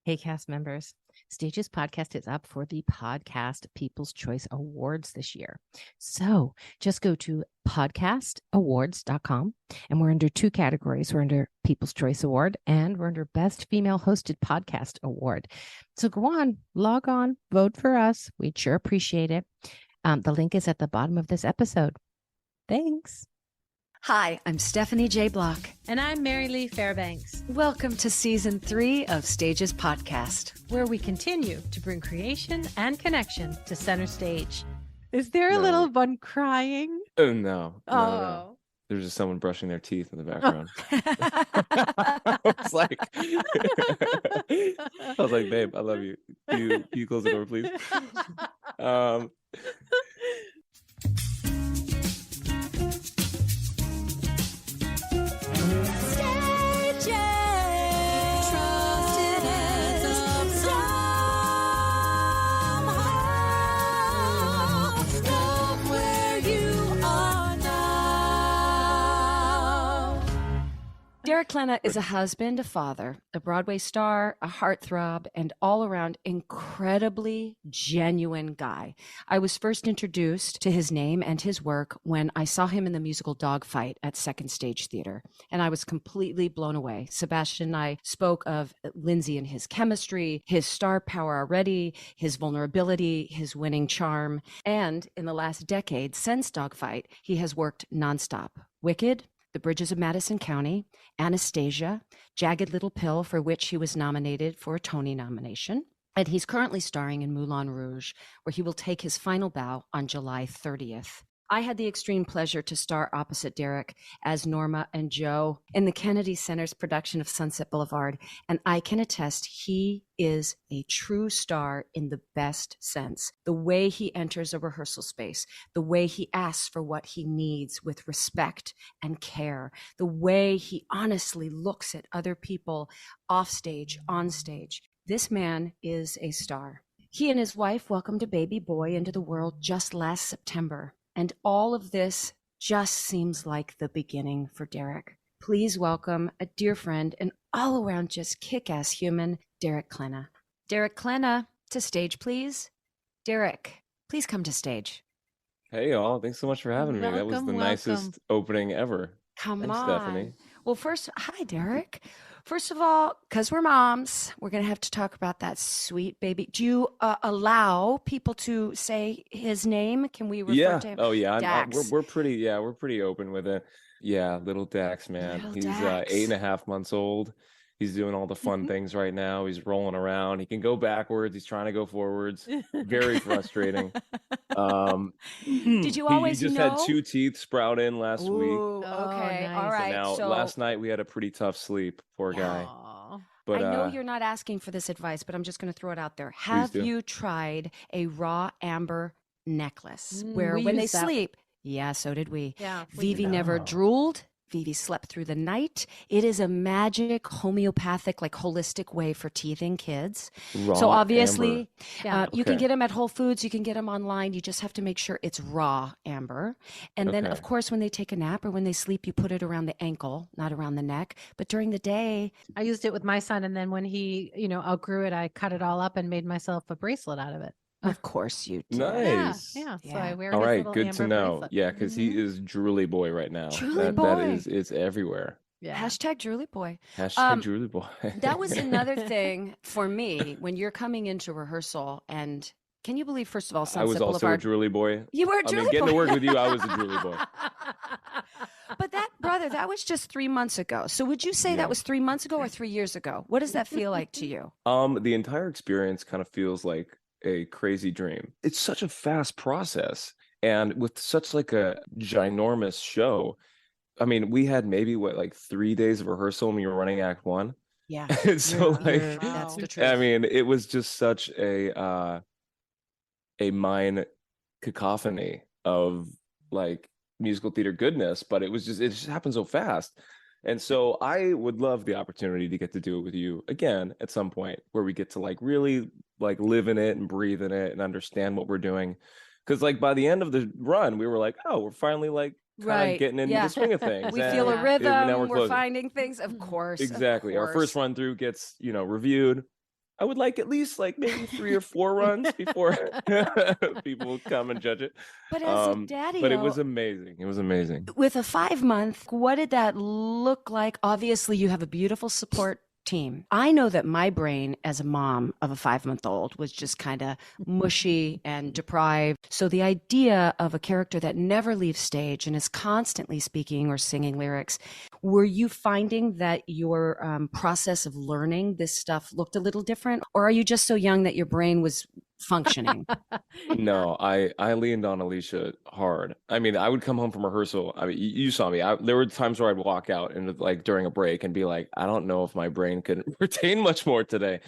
Hey, cast members. Stages Podcast is up for the Podcast People's Choice Awards this year. So just go to podcastawards.com and we're under two categories. We're under People's Choice Award and we're under Best Female Hosted Podcast Award. So go on, log on, vote for us. We'd sure appreciate it. The link is at the bottom of this episode. Thanks. Hi, I'm Stephanie J. Block. And I'm Mary Lee Fairbanks. Welcome to Season 3 of Stages Podcast, where we continue to bring creation and connection to center stage. Is there a little one crying? Oh, no. No. There's just someone brushing their teeth in the background. I was like, babe, I love you. Can you close the door, please? Derek Klena is a husband, a father, a Broadway star, a heartthrob, and all-around incredibly genuine guy. I was first introduced to his name and his work when I saw him in the musical Dogfight at Second Stage Theater, and I was completely blown away. Sebastian and I spoke of Lindsay and his chemistry, his star power already, his vulnerability, his winning charm, and in the last decade since Dogfight, he has worked nonstop. Wicked, The Bridges of Madison County, ANASTASIA, Jagged Little Pill, for which he was nominated for a Tony nomination. And he's currently starring in Moulin Rouge, where he will take his final bow on July 30th. I had the extreme pleasure to star opposite Derek as Norma and Joe in the Kennedy Center's production of Sunset Boulevard, and I can attest he is a true star in the best sense. The way he enters a rehearsal space, the way he asks for what he needs with respect and care, the way he honestly looks at other people off stage, on stage. This man is a star. He and his wife welcomed a baby boy into the world just last September. And all of this just seems like the beginning for Derek. Please welcome a dear friend and all around just kick-ass human, Derek Klena. Derek Klena, to stage, please. Derek, please come to stage. Hey, y'all. Thanks so much for having me. That was the nicest opening ever. Thanks, on. Stephanie. Well, first, hi, Derek. First of all, because we're moms, we're going to have to talk about that sweet baby. Do you allow people to say his name? Can we refer to him? Oh, yeah. Dax. We're pretty open with it. Yeah, little Dax, man. He's 8.5 months old. He's doing all the fun things right now. He's rolling around. He can go backwards. He's trying to go forwards. Very frustrating. Did you always he just know? had 2 teeth sprout in last week. Okay. Nice. All right. So last night we had a pretty tough sleep. Poor guy. But I know you're not asking for this advice, but I'm just going to throw it out there. Have you tried a raw amber necklace where when they sleep? Yeah, so did we. Yeah, Vivi never drooled. Vivi slept through the night. It is a magic, homeopathic, like holistic way for teething kids. So obviously, you can get them at Whole Foods. You can get them online. You just have to make sure it's raw amber. And then, of course, when they take a nap or when they sleep, you put it around the ankle, not around the neck. But during the day, I used it with my son. And then when he, outgrew it, I cut it all up and made myself a bracelet out of it. of course you did. Nice. Yeah. So I wear All his right, little good to amber know. bracelet. Yeah, because he is drooly boy right now. Drooly That boy. is, it's everywhere. Yeah. Hashtag Drooly Boy. Hashtag drooly boy. That was another thing for me when you're coming into rehearsal. And can you believe, first of all, Sunset I was also Boulevard? a drooly boy. You were a Drooly getting Boy. to work with you, I was a drooly boy. But that was just 3 months ago. So would you say that was 3 months ago or 3 years ago? What does that feel like to you? The entire experience kind of feels like a crazy dream. It's such a fast process. And with such like a ginormous show, I mean, we had maybe 3 days of rehearsal and we were running act 1. Yeah. And so That's the truth. I mean, it was just such a mind cacophony of like musical theater goodness, but it just happened so fast. And so I would love the opportunity to get to do it with you again at some point where we get to like really like live in it and breathe in it and understand what we're doing. Because like by the end of the run, we were like, oh, we're finally like kind of getting into the swing of things. We And feel a rhythm. now We're closing. finding things. Of course. Exactly. Our first run through gets, reviewed. I would like at least like maybe 3 or 4 runs before people come and judge it. But as a But it daddy-o, was amazing. It was amazing. with a 5-month, what did that look like? Obviously, you have a beautiful support team. I know that my brain as a mom of a 5-month-old was just kind of mushy and deprived. So the idea of a character that never leaves stage and is constantly speaking or singing lyrics, were you finding that your process of learning this stuff looked a little different? Or are you just so young that your brain was functioning? No, I leaned on Alicia hard. I mean, I would come home from rehearsal. I mean, you saw me. There were times where I'd walk out and like during a break and be like, I don't know if my brain could retain much more today.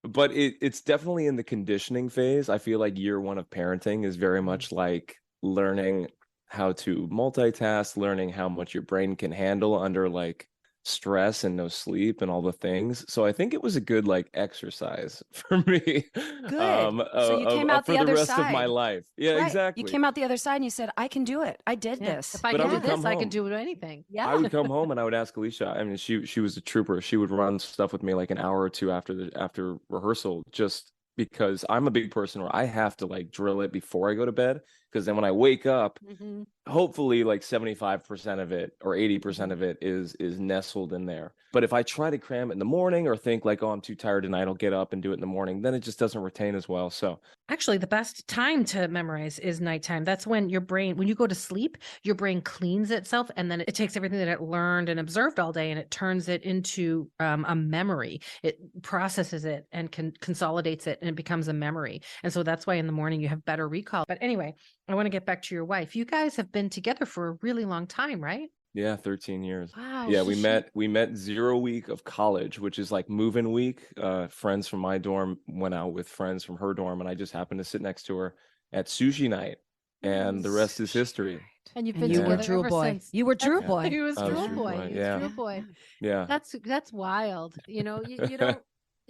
But it's definitely in the conditioning phase. I feel like year one of parenting is very much like learning how to multitask, learning how much your brain can handle under like stress and no sleep and all the things. So I think it was a good like exercise for me. Good. So you came out For the the other rest of my side. life. Yeah, Right. You exactly. came out the other side and you said, I can do it. I did Yeah. this. If I But I can do would come this, I can home. do anything. Yeah. I would come home and I would ask Alicia. I mean, she was a trooper. She would run stuff with me like an hour or two after rehearsal, just because I'm a big person where I have to like drill it before I go to bed. Because then when I wake up, Mhm. hopefully like 75% of it or 80% of it is nestled in there. But if I try to cram it in the morning or think like, oh, I'm too tired tonight, I'll get up and do it in the morning, then it just doesn't retain as well. So Actually, the best time to memorize is nighttime. That's when your brain, when you go to sleep, your brain cleans itself and then it takes everything that it learned and observed all day and it turns it into a memory. It processes it and consolidates it and it becomes a memory. And so that's why in the morning you have better recall. But anyway, I want to get back to your wife. You guys have been together for a really long time, right? yeah, 13 years. Wow. Yeah, so she- we met 0 week of college, which is like move-in week. Friends from my dorm went out with friends from her dorm, and I just happened to sit next to her at sushi night, and the rest is history. And you've And been you were together Drew ever Boy. since. You were Drew That's- Boy. He was I was Drew Drew Boy. Boy, He was yeah. Drew Boy. Yeah. That's wild. You know,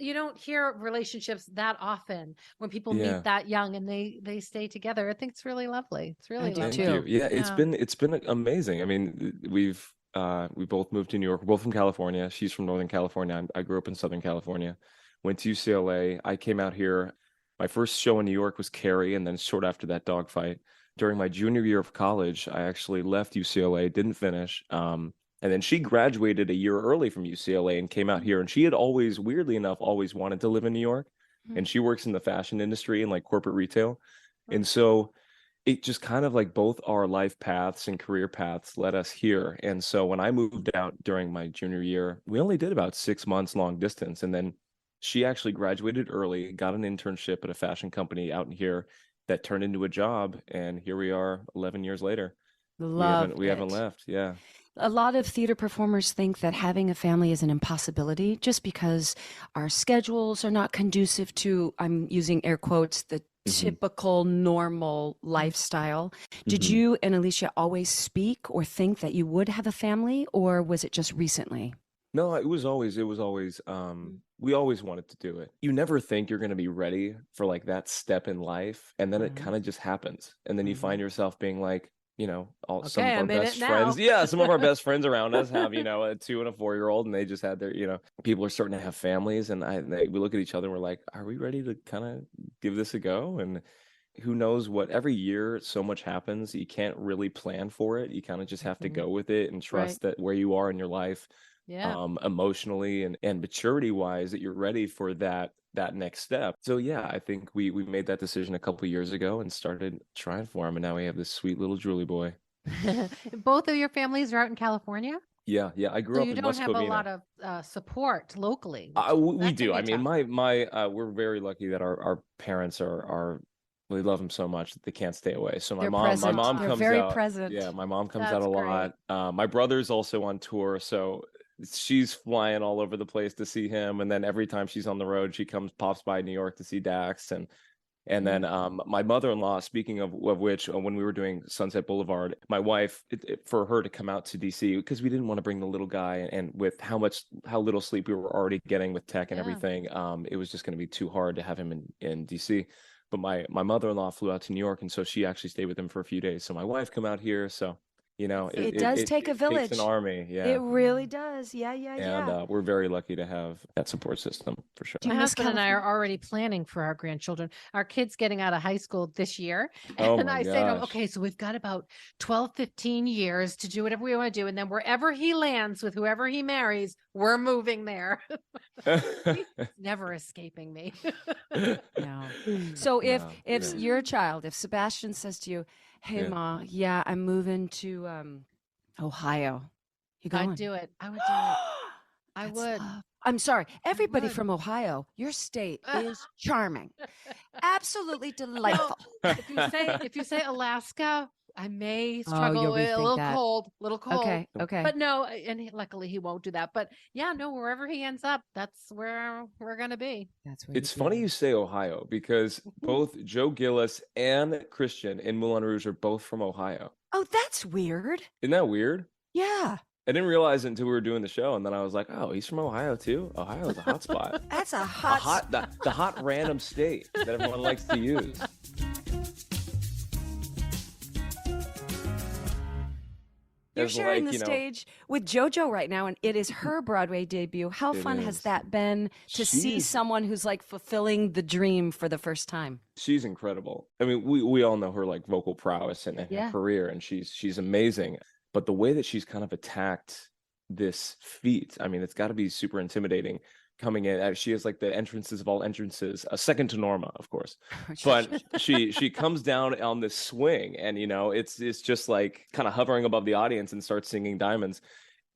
you don't hear relationships that often when people Yeah. meet that young and they stay together. I think it's really lovely. It's really do lovely. too. Yeah, Yeah. it's been amazing. I mean, we both moved to New York. We're both from California. She's from Northern California. I grew up in Southern California. Went to UCLA. I came out here. My first show in New York was Carrie, and then short after that, Dogfight. During my junior year of college, I actually left UCLA, didn't finish. And then she graduated a year early from UCLA and came out here. And she had always, weirdly enough, always wanted to live in New York. And she works in the fashion industry and like corporate retail. And so it just kind of like both our life paths and career paths led us here. And so when I moved out during my junior year, we only did about 6 months long distance. And then she actually graduated early, got an internship at a fashion company out in here that turned into a job. And here we are 11 years later. Loved We haven't it. left. Yeah. A lot of theater performers think that having a family is an impossibility just because our schedules are not conducive to, I'm using air quotes, the typical normal lifestyle. Did Mhm. you and Alicia always speak or think that you would have a family, or was it just recently? No, it was always we always wanted to do it. You never think you're going to be ready for like that step in life, and then it kind of just happens. And then you find yourself being like, some Okay, of our I'm in it best now. friends, yeah, some of our best friends around us have, a 2 and a 4-year-old, and they just had their, people are starting to have families, and we look at each other and we're like, are we ready to kind of give this a go? And who knows what, every year so much happens, you can't really plan for it. You kind of just have to go with it and trust that where you are in your life, Yeah. emotionally and maturity wise, that you're ready for that next step. So yeah, I think we made that decision a couple years ago and started trying for him, and now we have this sweet little Julie boy. Both of your families are out in California, Yeah, I grew so up you in don't West have a Covina. lot of support locally. We That can do. be I mean, tough. my we're very lucky that our parents are we love them so much that they can't stay away. So They're my present. mom They're comes very out. present. Yeah, my mom comes out That's a great. lot. My brother's also on tour, so she's flying all over the place to see him. And then every time she's on the road, she pops by New York to see Dax. And then my mother-in-law, speaking of which, when we were doing Sunset Boulevard, my wife, for her to come out to DC, because we didn't want to bring the little guy, and with how little sleep we were already getting with tech and everything, it was just going to be too hard to have him in DC. But my mother-in-law flew out to New York, and so she actually stayed with him for a few days. So my wife come out here. So You know, It does take a takes village. an army. Yeah. It really does. Yeah. And we're very lucky to have that support system for sure. Do you My miss husband and I are California? already planning for our grandchildren. Our kid's getting out of high school this year. Oh And my I say to him, gosh. okay, so we've got about 12, 15 years to do whatever we want to do. And then wherever he lands with whoever he marries, we're moving there. He's never escaping me. No. So if No, if yeah. your child, if Sebastian says to you, "Hey, Yeah. Ma, yeah, I'm moving to Ohio," you going? I'd do it. I would do it. I That's would. love. I'm sorry, everybody would. from Ohio. Your state is charming, absolutely delightful. If you say Alaska, I may Oh, struggle you'll with a rethink little that. cold, Okay, okay. But no, and luckily he won't do that. But yeah, no, wherever he ends up, that's where we're gonna be. That's where It's funny you say Ohio because both Joe Gillis and Christian in Moulin Rouge are both from Ohio. Oh, that's weird. Isn't that weird? Yeah, I didn't realize it until we were doing the show, and then I was like, "Oh, he's from Ohio too. Ohio is a hot spot, that's a a hot. the hot random state that everyone likes to use." You're As, sharing like, the you know, stage with JoJo right now, and it is her Broadway debut. How It fun has is. that been to see She's- someone who's like fulfilling the dream for the first time? She's incredible. I mean, we all know her like vocal prowess and Yeah. her career, and she's amazing. But the way that she's kind of attacked this feat, I mean, it's got to be super intimidating coming in. She has like the entrances of all entrances, a second to Norma, of course. But she comes down on this swing, and you know, it's just like kind of hovering above the audience and starts singing Diamonds.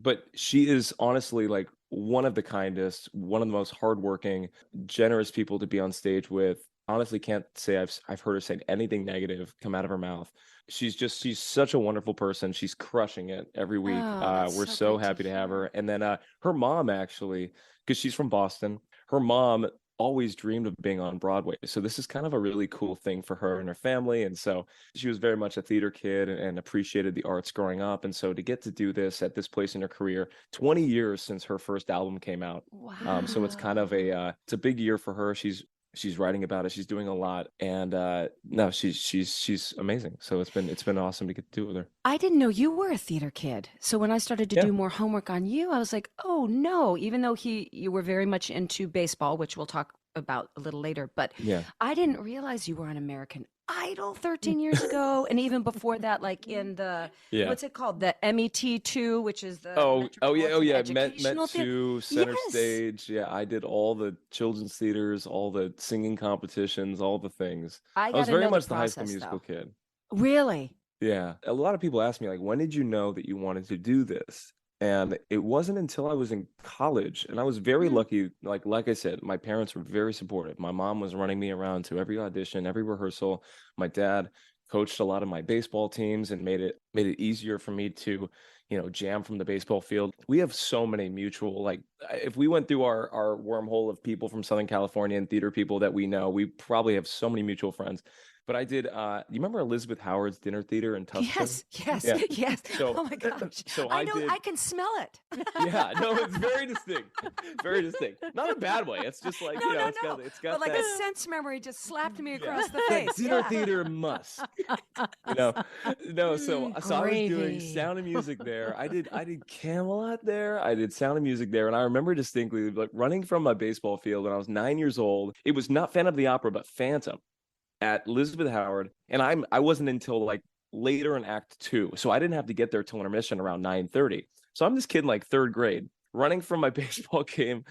But she is honestly like one of the kindest, one of the most hardworking, generous people to be on stage with. Honestly, can't say I've heard her say anything negative come out of her mouth. She's such a wonderful person. She's crushing it every week. Oh, that's We're so so great to happy to have her. hear. And then her mom, actually, because she's from Boston, her mom always dreamed of being on Broadway. So this is kind of a really cool thing for her and her family. And so she was very much a theater kid and appreciated the arts growing up. And so to get to do this at this place in her career, 20 years since her first album came out. Wow. So it's kind of it's a big year for her. She's writing about it. She's doing a lot, and no, she's amazing. So it's been awesome to get to do it with her. I didn't know you were a theater kid. So when I started to Yeah. do more homework on you, I was like, oh no, even though you were very much into baseball, which we'll talk about a little later, but Yeah. I didn't realize you were on American Idol 13 years ago. And even before that, like in the, Yeah. what's it called? The MET2, which is the Oh Metropolitan yeah. Educational Met Theater. to center Yes. stage. Yeah, I did all the children's theaters, all the singing competitions, all the things. I I was gotta very know much the the High School process, Musical though. kid. Really? Yeah. A lot of people ask me, like, when did you know that you wanted to do this? And it wasn't until I was in college, and I was very lucky. Like I said, my parents were very supportive. My mom was running me around to every audition, every rehearsal. My dad coached a lot of my baseball teams and made it easier for me to, you know, jam from the baseball field. We have so many mutual, like, if we went through our wormhole of people from Southern California and theater people that we know, we probably have so many mutual friends. But I did, you remember Elizabeth Howard's Dinner Theater in Tustin? Yes, Yeah. yes. So- Oh my gosh. so I I know, did- I can smell it. Yeah, no, it's very distinct. Very distinct. Not in a bad way. It's just like, you know, it's got But like that, a sense memory just slapped me across the that face. dinner Yeah. theater must. You know. No, so I was doing Gravy. Sound of Music there. I did Camelot there. I did Sound of Music there. And I remember distinctly like running from my baseball field when I was 9 years old. It was not Phantom of the Opera, but Phantom at Elizabeth Howard. And I wasn't until like later in Act 2. So I didn't have to get there till intermission around 9:30. So I'm this kid in like third grade running from my baseball game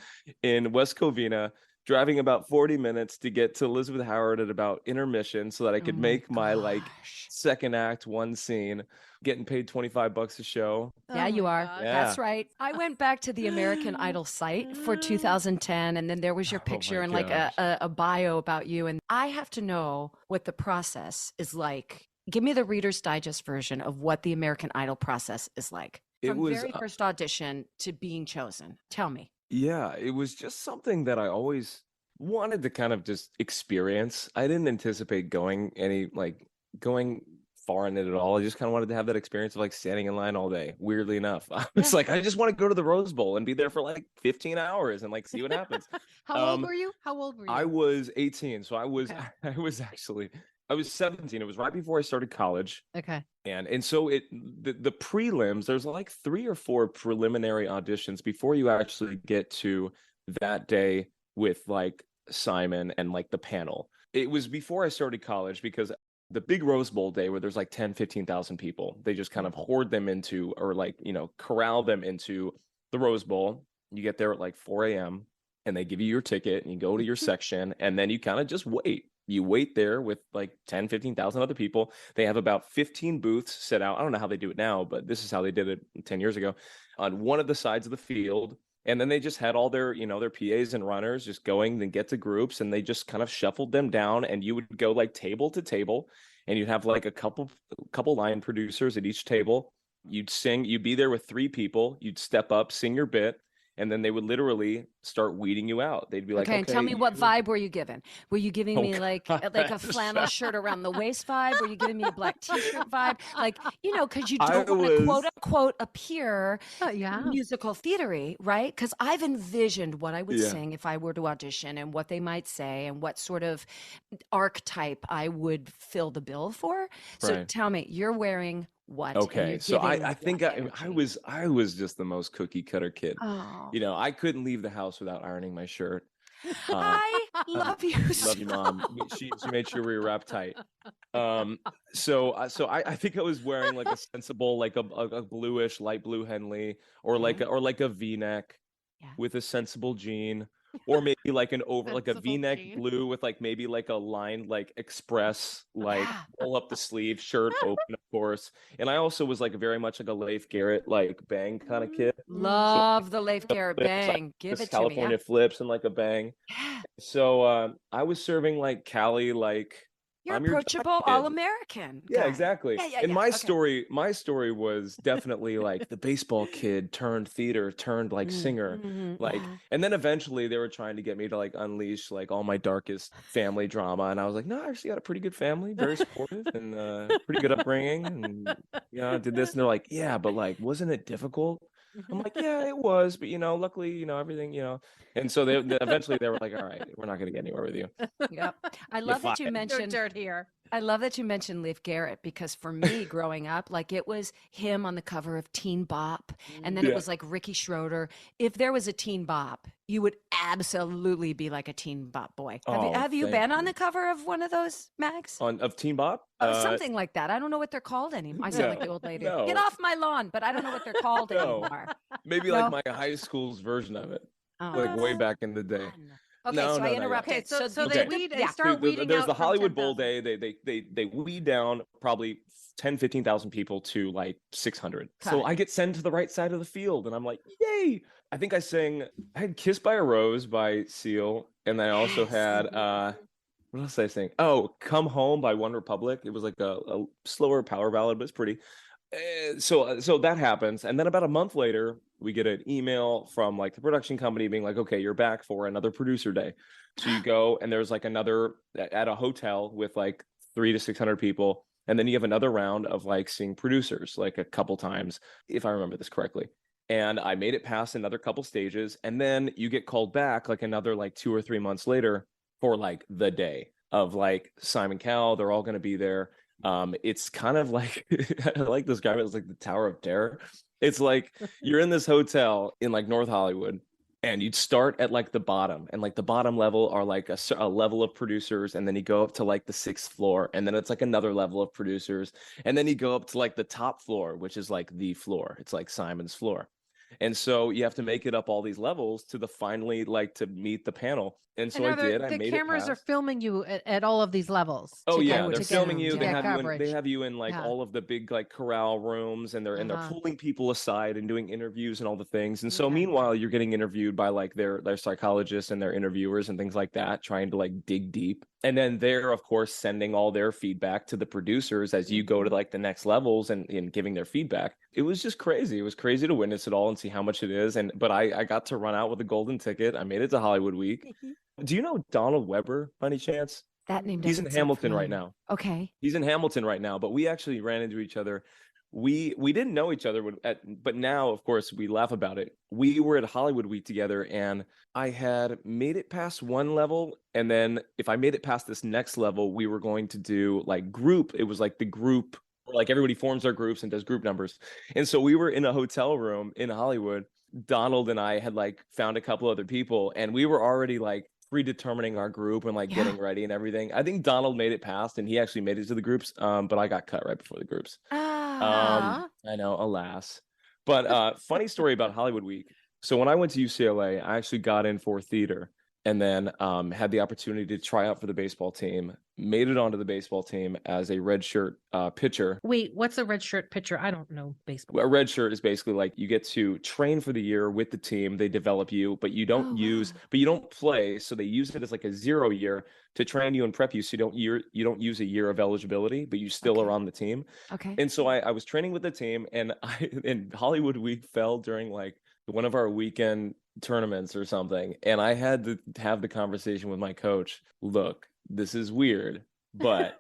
in West Covina, driving about 40 minutes to get to Elizabeth Howard at about intermission so that I could Oh my make my like gosh. second act, one scene, getting paid $25 a show. Yeah, you are. Yeah. That's right. I went back to the American Idol site for 2010, and then there was your Oh my picture and like gosh. a bio about you. And I have to know what the process is like. Give me the Reader's Digest version of what the American Idol process is like. It From was, very first audition to being chosen. Tell me. Yeah, it was just something that I always wanted to kind of just experience. I didn't anticipate going far in it at all. I just kind of wanted to have that experience of like standing in line all day. Weirdly enough, I was like, I just want to go to the Rose Bowl and be there for like 15 hours and like see what happens. How old were you? How old were you? I was 18, so I was Okay. I was actually I was 17. It was right before I started college. Okay. And so the prelims, there's like 3 or 4 preliminary auditions before you actually get to that day with like Simon and like the panel. It was before I started college because the big Rose Bowl day where there's like 10, 15,000 people, they just kind of hoard them into, or like, you know, corral them into the Rose Bowl. You get there at like 4 a.m. and they give you your ticket and you go to your section, and then you kind of just wait. You wait there with like 10, 15,000 other people. They have about 15 booths set out. I don't know how they do it now, but this is how they did it 10 years ago on one of the sides of the field. And then they just had all their, you know, their PAs and runners just going, then get to groups, and they just kind of shuffled them down, and you would go like table to table, and you'd have like a couple line producers at each table. You'd sing, you'd be there with 3 people, you'd step up, sing your bit, and then they would literally start weeding you out. They'd be like, Okay, and tell me, what vibe were you given? Were you giving me like a flannel shirt around the waist vibe? Were you giving me a black t-shirt vibe? Like, you know, because you don't want to quote unquote appear musical theatery, right? Because I've envisioned what I would sing if I were to audition, and what they might say, and what sort of archetype I would fill the bill for. So tell me, you're wearing what? Okay, so I think I was just the most cookie cutter kid. Oh. You know, I couldn't leave the house without ironing my shirt. I love you. Love you, Mom. She made sure we were wrapped tight. So I think I was wearing like a sensible, like a bluish, light blue Henley, or like a V-neck with a sensible jean. Or maybe like an like a V-neck blue with like maybe like a lined like express, like roll up the sleeve shirt open, of course. And I also was like very much like a Leif Garrett like bang kind of kid. Love the Leif Garrett bang. Give it to me. California flips and like a bang. So I was serving like Cali, like you're approachable, all-American. Yeah, exactly. And my story was definitely like the baseball kid turned theater, turned like singer. Like, and then eventually they were trying to get me to like unleash like all my darkest family drama. And I was like, no, I actually got a pretty good family, very supportive, and pretty good upbringing. And, you know, I did this. And they're like, yeah, but like, wasn't it difficult? I'm like, yeah, it was, but you know, luckily, you know, everything, you know. And so they eventually they were like, all right, we're not going to get anywhere with you. Yep. I love that you mentioned dirt here. I love that you mentioned Leif Garrett, because for me growing up, like it was him on the cover of Teen Bop, and then it was like Ricky Schroeder. If there was a Teen Bop, you would absolutely be like a Teen Bop boy. Have you been on the cover of one of those mags? Of Teen Bop? Something like that. I don't know what they're called anymore. I sound like the old lady. No. Get off my lawn, but I don't know what they're called anymore. Maybe like my high school's version of it, like way back in the day. Okay, so I interrupted. Okay, so they start weeding There's out the from Hollywood 10,000. Bowl day. They weed down probably 10, 15,000 people to like 600. So I get sent to the right side of the field, and I'm like, yay! I think I had "Kissed by a Rose" by Seal, and I also had what else did I sing? Oh, "Come Home" by One Republic. It was like a slower power ballad, but it's pretty. So that happens, and then about a month later we get an email from like the production company being like, okay, you're back for another producer day. So you go, and there's like another at a hotel with like 300 to 600 people, and then you have another round of like seeing producers like a couple times, if I remember this correctly. And I made it past another couple stages, and then you get called back like another like 2 or 3 months later for like the day of like Simon Cowell. They're all going to be there. It's kind of like I like to describe it as like the Tower of Terror. It's like you're in this hotel in like North Hollywood, and you'd start at like the bottom, and like the bottom level are like a level of producers, and then you go up to like the 6th floor, and then it's like another level of producers, and then you go up to like the top floor, which is like the floor. It's like Simon's floor. And so you have to make it up all these levels to finally like to meet the panel. And so I did. I made it. The cameras are filming you at all of these levels. Oh yeah, they're filming you. They have you in like all of the big like corral rooms, and they're pulling people aside and doing interviews and all the things. And so meanwhile, you're getting interviewed by like their psychologists and their interviewers and things like that, trying to like dig deep. And then they're of course sending all their feedback to the producers as you go to like the next levels and giving their feedback. It was just crazy. It was crazy to witness it all and see how much it is. But I got to run out with a golden ticket. I made it to Hollywood Week. Do you know Donald Webber by any chance? That name. He's in Hamilton right now. Okay. He's in Hamilton right now, but we actually ran into each other we didn't know each other, but now, of course, we laugh about it. We were at Hollywood Week together, and I had made it past one level, and then if I made it past this next level, we were going to do like group. It was like the group, like everybody forms their groups and does group numbers. And so we were in a hotel room in Hollywood. Donald and I had like found a couple other people, and we were already like predetermining our group and like getting ready and everything. I think Donald made it past, and he actually made it to the groups, but I got cut right before the groups. I know, alas. But funny story about Hollywood Week. So when I went to UCLA, I actually got in for theater, and then had the opportunity to try out for the baseball team. Made it onto the baseball team as a redshirt pitcher. Wait, what's a redshirt pitcher? I don't know baseball. A redshirt is basically like you get to train for the year with the team. They develop you, but you don't but you don't play. So they use it as like a 0 year to train you and prep you. So you don't use a year of eligibility, but you still are on the team. Okay. And so I was training with the team, and in Hollywood Week fell during like one of our weekend tournaments or something. And I had to have the conversation with my coach. Look, this is weird, but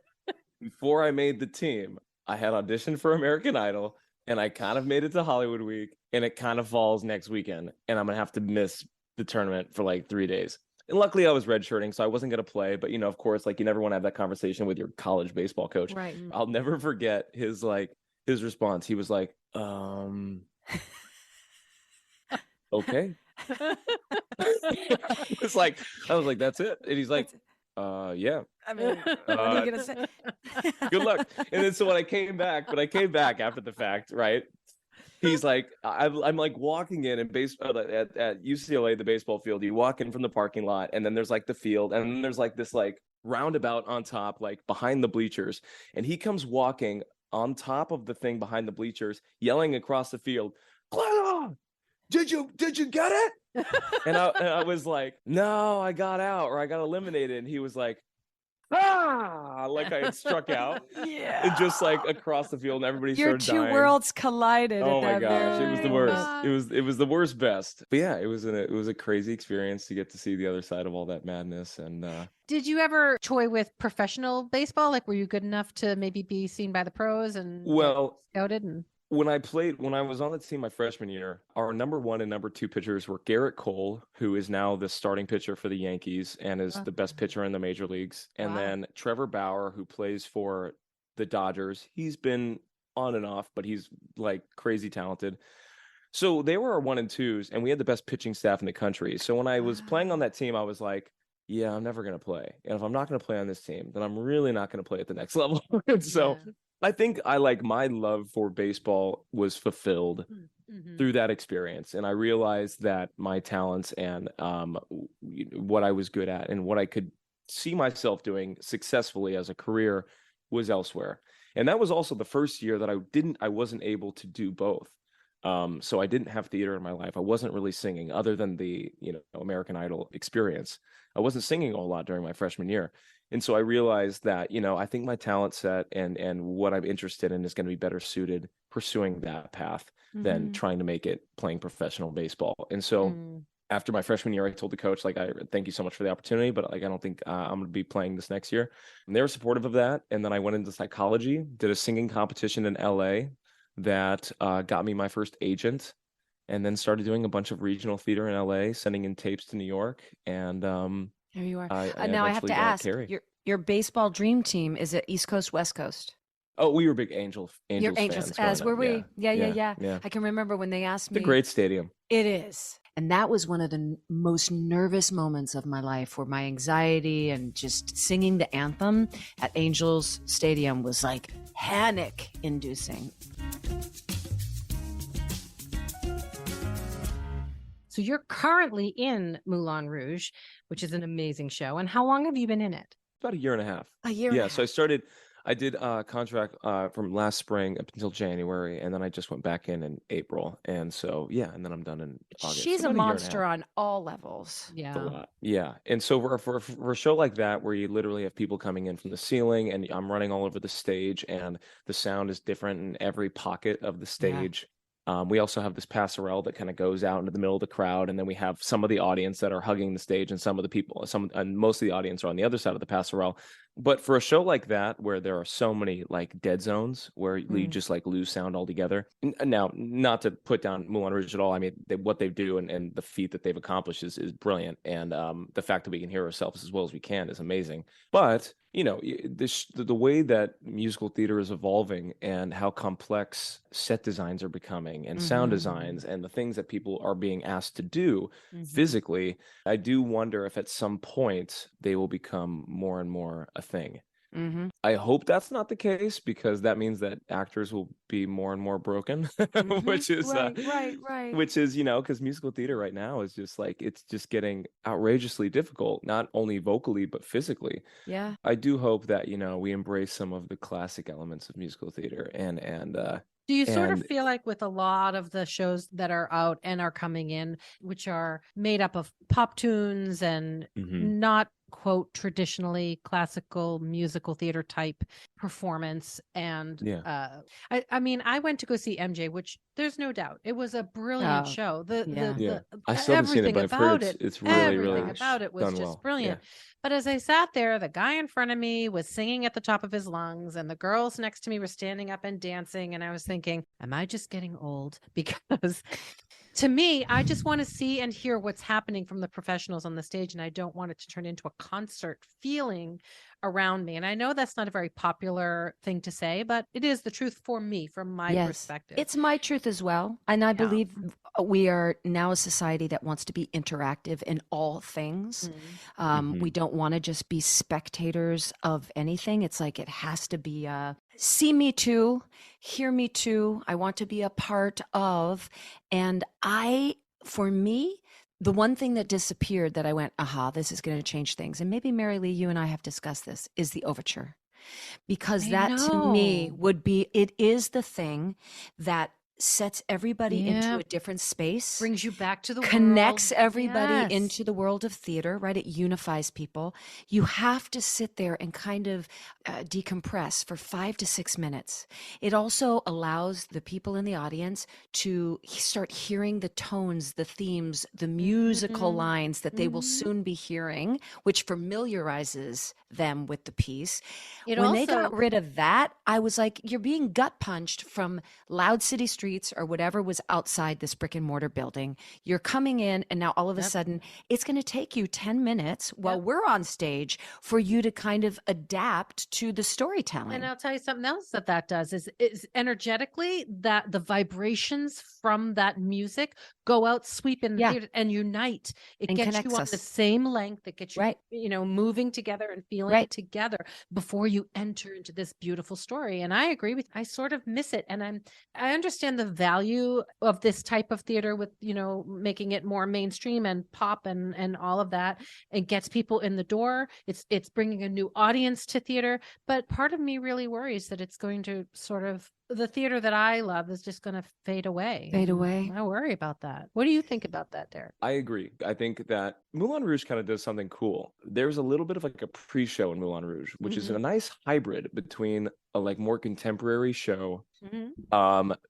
before I made the team, I had auditioned for American Idol, and I kind of made it to Hollywood Week, and it kind of falls next weekend, and I'm gonna have to miss the tournament for like 3 days. And luckily I was redshirting, so I wasn't gonna play, but of course, like you never want to have that conversation with your college baseball coach. Right. I'll never forget his response. He was like, okay. I was like, that's it. And he's like, yeah. I mean, what are you gonna say? Good luck. And then so when I came back after the fact, right? He's like, I'm like walking in at UCLA, the baseball field. You walk in from the parking lot, and then there's like the field, and then there's like this like roundabout on top, like behind the bleachers. And he comes walking on top of the thing behind the bleachers, yelling across the field, Klena, did you get it? And I was like, no, I got out, or I got eliminated. And he was like, like I had struck out. Yeah. And just like across the field, and everybody started dying. Your two worlds collided. Oh my at that gosh, very it was the worst. moment. It was the worst best. But yeah, it was a crazy experience to get to see the other side of all that madness. And Did you ever toy with professional baseball? Like, were you good enough to maybe be seen by the pros and scouted? And when I was on the team my freshman year, our number 1 and number 2 pitchers were Garrett Cole, who is now the starting pitcher for the Yankees and is the best pitcher in the major leagues. And then Trevor Bauer, who plays for the Dodgers. He's been on and off, but he's like crazy talented. So they were our 1 and 2s, and we had the best pitching staff in the country. So when I was playing on that team, I was like, yeah, I'm never going to play. And if I'm not going to play on this team, then I'm really not going to play at the next level. And so I think my love for baseball was fulfilled through that experience. And I realized that my talents and what I was good at and what I could see myself doing successfully as a career was elsewhere. And that was also the first year that I wasn't able to do both. So I didn't have theater in my life. I wasn't really singing other than the, American Idol experience. I wasn't singing a whole lot during my freshman year. And so I realized that, I think my talent set and what I'm interested in is going to be better suited pursuing that path than trying to make it playing professional baseball. And so after my freshman year, I told the coach, I thank you so much for the opportunity, but I don't think I'm going to be playing this next year. And they were supportive of that. And then I went into psychology, did a singing competition in LA that got me my first agent, and then started doing a bunch of regional theater in LA, sending in tapes to New York. And there you are. I now I have to ask, Carrie. your baseball dream team, is it East Coast, West Coast? Oh, we were big Angels You're Angels, fans as were we. Yeah. I can remember when they asked me. It's a great stadium. It is. And that was one of the most nervous moments of my life, where my anxiety and just singing the anthem at Angels Stadium was like panic inducing. so you're currently in Moulin Rouge, which is an amazing show. And how long have you been in it? About a year and a half. A year and a half. So I did a contract from last spring up until January, and then I just went back in April. And so, and then I'm done in August. She's So a about year and monster half. on all levels. Yeah. It's a lot. Yeah. And so for a show like that, where you literally have people coming in from the ceiling and I'm running all over the stage and the sound is different in every pocket of the stage. We also have this passerelle that kind of goes out into the middle of the crowd. And then we have some of the audience that are hugging the stage, and some of the people, and most of the audience are on the other side of the passerelle. But for a show like that, where there are so many like dead zones where you just like lose sound altogether. Now, not to put down Moulin Rouge at all. I mean, what they do and the feat that they've accomplished is brilliant. And the fact that we can hear ourselves as well as we can is amazing. But, you know, the way that musical theater is evolving and how complex set designs are becoming and sound designs and the things that people are being asked to do physically, I do wonder if at some point they will become more and more a thing. I hope that's not the case, because that means that actors will be more and more broken, which is right. which is, you know, because musical theater right now is just like, it's just getting outrageously difficult, not only vocally but physically. Yeah. I do hope that, you know, we embrace some of the classic elements of musical theater and Do you sort of and feel like with a lot of the shows that are out and are coming in, which are made up of pop tunes and not quote traditionally classical musical theater type performance, and I mean, I went to go see MJ, which there's no doubt it was a brilliant show. The I still haven't seen it, everything but I've heard about it's really, really everything about it was done just well. brilliant. But as I sat there, the guy in front of me was singing at the top of his lungs, and the girls next to me were standing up and dancing. And I was thinking, am I just getting old? Because to me, I just want to see and hear what's happening from the professionals on the stage. And I don't want it to turn into a concert feeling around me. And I know that's not a very popular thing to say, but it is the truth for me, from my perspective. It's my truth as well. And I believe we are now a society that wants to be interactive in all things. We don't want to just be spectators of anything. It's like it has to be see me too, hear me too. I want to be a part of. And for me, the one thing that disappeared that I went, aha, this is going to change things. And maybe Mary Lee, you and I have discussed this, is the overture. Because to me it is the thing that sets everybody into a different space, brings you back to the connects world. everybody into the world of theater, right? It unifies people. You have to sit there and kind of decompress for 5 to 6 minutes. It also allows the people in the audience to start hearing the tones, the themes, the musical lines that they will soon be hearing, which familiarizes them with the piece. When they got rid of that, I was like, you're being gut punched from loud city streets or whatever was outside this brick and mortar building. You're coming in, and now all of a sudden it's going to take you 10 minutes while we're on stage for you to kind of adapt to the storytelling. And I'll tell you something else that does is energetically, that the vibrations from that music go out, sweep in the theater and unite. It gets you on the same length. It gets you, you know, moving together and feeling together before you enter into this beautiful story. And I agree with, I sort of miss it. And I understand the value of this type of theater with, you know, making it more mainstream and pop and all of that. It gets people in the door. It's bringing a new audience to theater. But part of me really worries that it's going to sort of, the theater that I love is just going to fade away. I worry about that. What do you think about that, Derek? I agree. I think that Moulin Rouge kind of does something cool. There's a little bit of like a pre-show in Moulin Rouge, which is a nice hybrid between a like more contemporary show,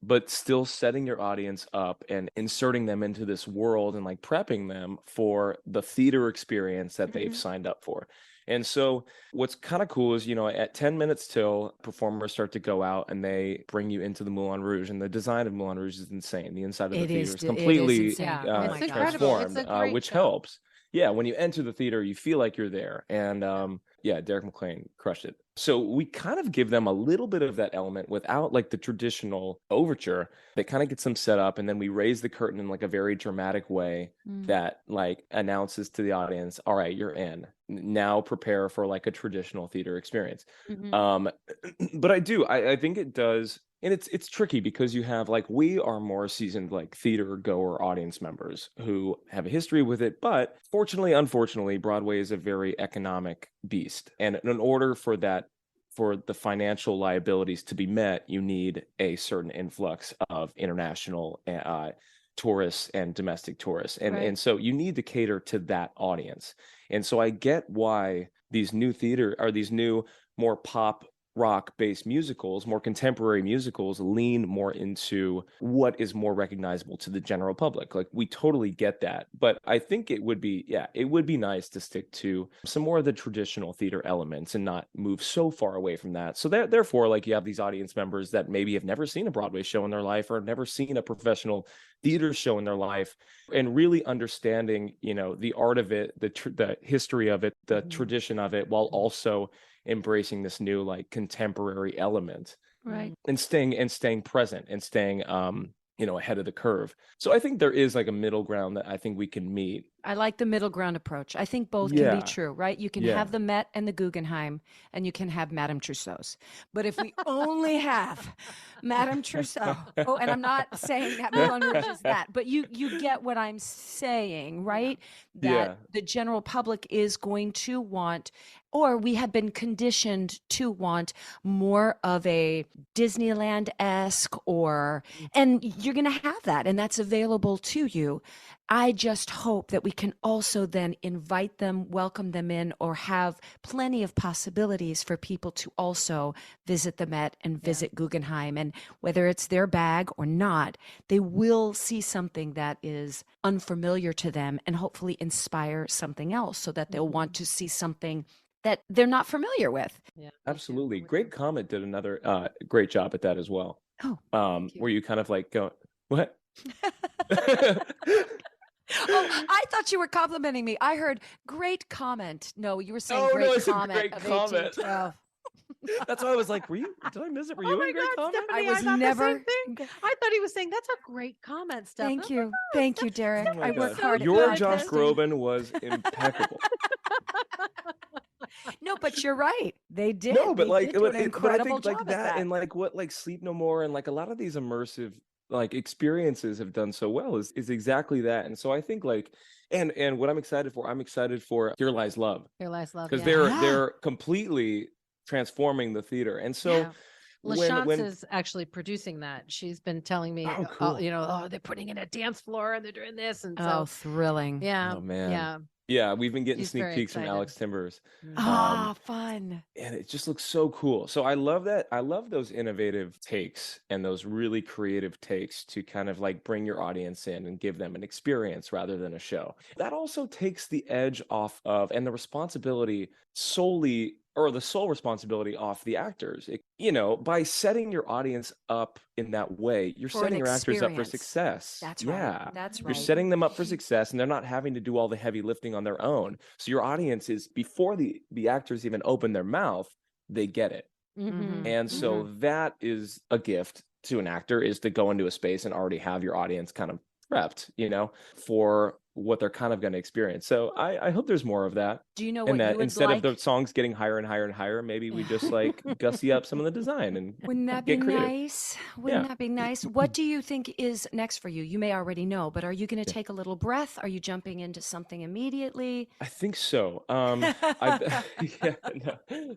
but still setting your audience up and inserting them into this world and like prepping them for the theater experience that they've signed up for. And so what's kind of cool is, you know, at 10 minutes till, performers start to go out and they bring you into the Moulin Rouge, and the design of Moulin Rouge is insane. The inside of the theater is completely transformed, which helps. Yeah, when you enter the theater, you feel like you're there. And Derek McClain crushed it. So we kind of give them a little bit of that element without like the traditional overture. That kind of gets them set up, and then we raise the curtain in like a very dramatic way that like announces to the audience, all right, you're in. Now prepare for like a traditional theater experience. But I think it does. And it's tricky because you have like, we are more seasoned like theater goer audience members who have a history with it. But fortunately, unfortunately, Broadway is a very economic beast. And in order for that, for the financial liabilities to be met, you need a certain influx of international tourists and domestic tourists. And so you need to cater to that audience. And so I get why these new theater, or these new more pop rock-based musicals, more contemporary musicals, lean more into what is more recognizable to the general public. Like, we totally get that. But I think it would be nice to stick to some more of the traditional theater elements and not move so far away from that. So therefore, like, you have these audience members that maybe have never seen a Broadway show in their life or never seen a professional theater show in their life, and really understanding, the art of it, the history of it, the tradition of it, while also embracing this new like contemporary element, Right. and staying present and staying ahead of the curve. So I think there is like a middle ground that I think we can meet. I like the middle ground approach. I think both can Yeah. be true, right? You can Yeah. have the Met and the Guggenheim, and you can have Madame Tussauds. But if we only have Madame Tussauds, and I'm not saying that Moulin Rouge is that, but you get what I'm saying, right? That Yeah. the general public is going to want, or we have been conditioned to want, more of a Disneyland-esque, and you're going to have that, and that's available to you. I just hope that we can also then invite them, welcome them in, or have plenty of possibilities for people to also visit the Met and visit Guggenheim. And whether it's their bag or not, they will see something that is unfamiliar to them and hopefully inspire something else, so that they'll want to see something that they're not familiar with. Yeah. Absolutely. Great Comet did another great job at that as well. Oh, Where you kind of like go, what? Oh, I thought you were complimenting me. I heard great comment. No, you were saying Oh, no, great I said comment great of comment. 1812. That's why I was like, did I miss it? Were you Oh my in Great God, Comet? Stephanie, I was I thought never- the same thing. I thought he was saying that's a great comment, Steph. Thank you. Thank you, Derek. Oh my I work God. hard at Your Josh podcasting. Groban was impeccable. No, but you're right. They did. No, but They like, did do an but I incredible think like job at that, and like what like Sleep No More and like a lot of these immersive like experiences have done so well is exactly that. And so I think like, and what I'm excited for Here Lies Love, Here Lies Love. because yeah. they're completely transforming the theater. And so Yeah. LaChance when is actually producing that. She's been telling me, Oh, cool. they're putting in a dance floor and they're doing this. And Oh, so, thrilling. yeah. Oh, man. Yeah. yeah, we've been getting She's sneak very peeks from excited. Alex Timbers. Ah, fun. And it just looks so cool. So I love that. I love those innovative takes and those really creative takes to kind of like bring your audience in and give them an experience rather than a show. That also takes the edge off of, and the responsibility solely, or the sole responsibility off the actors. By setting your audience up in that way, you're For an setting your actors up for experience. success. That's right. Yeah. That's You're right. setting them up for success, and they're not having to do all the heavy lifting on their own. So your audience is, before the actors even open their mouth, they get it. Mhm. And so that is a gift to an actor, is to go into a space and already have your audience kind of prepped, for what they're kind of going to experience. So I hope there's more of that. Do you know And what that you would instead like? of the songs getting higher and higher and higher, maybe we just like gussy up some of the design and Wouldn't that be get creative. nice? Wouldn't Yeah. that be nice? What do you think is next for you? You may already know, but are you going to take a little breath? Are you jumping into something immediately? I think so.